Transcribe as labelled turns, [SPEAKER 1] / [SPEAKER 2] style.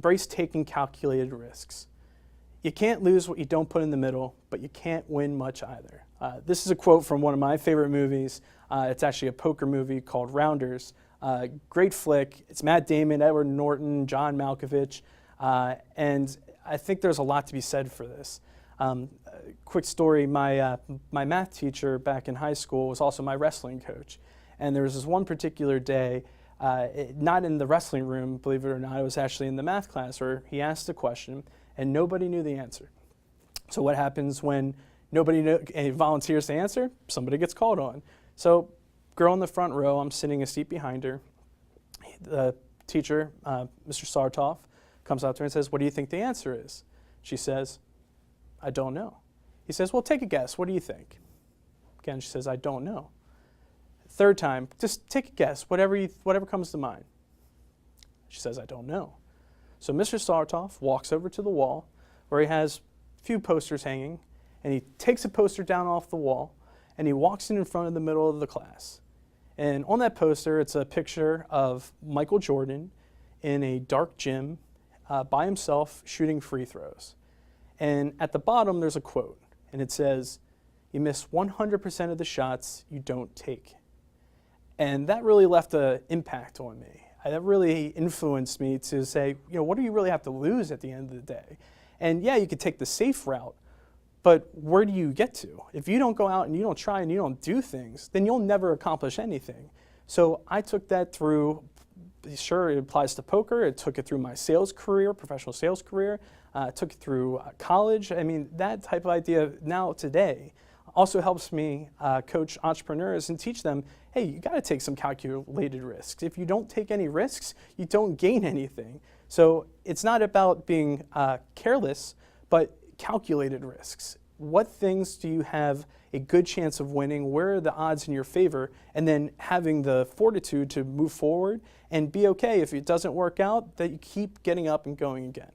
[SPEAKER 1] embrace taking calculated risks. You can't lose what you don't put in the middle, but you can't win much either. This is a quote from one of my favorite movies. It's actually a poker movie called Rounders. Great flick. It's Matt Damon, Edward Norton, John Malkovich, and I think there's a lot to be said for this. Quick story, my math teacher back in high school was also my wrestling coach. And there was this one particular day, not in the wrestling room, believe it or not, it was actually in the math class where he asked a question and nobody knew the answer. So what happens when nobody volunteers to answer? Somebody gets called on. So girl in the front row, I'm sitting a seat behind her. The teacher, Mr. Sartoff, comes up to her and says, "What do you think the answer is?" She says, "I don't know." He says, "Well, take a guess. What do you think?" Again, she says, "I don't know." Third time, "Just take a guess, whatever comes to mind." She says, "I don't know." So Mr. Sartoff walks over to the wall where he has a few posters hanging, and he takes a poster down off the wall, and he walks in front of the middle of the class. And on that poster, it's a picture of Michael Jordan in a dark gym by himself shooting free throws. And at the bottom, there's a quote, and it says, "You miss 100% of the shots you don't take." And that really left an impact on me. That really influenced me to say, what do you really have to lose at the end of the day? And yeah, you could take the safe route, but where do you get to? If you don't go out and you don't try and you don't do things, then you'll never accomplish anything. So I took that through, sure, it applies to poker. It took it through my sales career, professional sales career. Took it through college. I mean, that type of idea now today also helps me coach entrepreneurs and teach them, hey, you got to take some calculated risks. If you don't take any risks, you don't gain anything. So it's not about being careless, but calculated risks. What things do you have a good chance of winning? Where are the odds in your favor? And then having the fortitude to move forward and be okay if it doesn't work out, that you keep getting up and going again.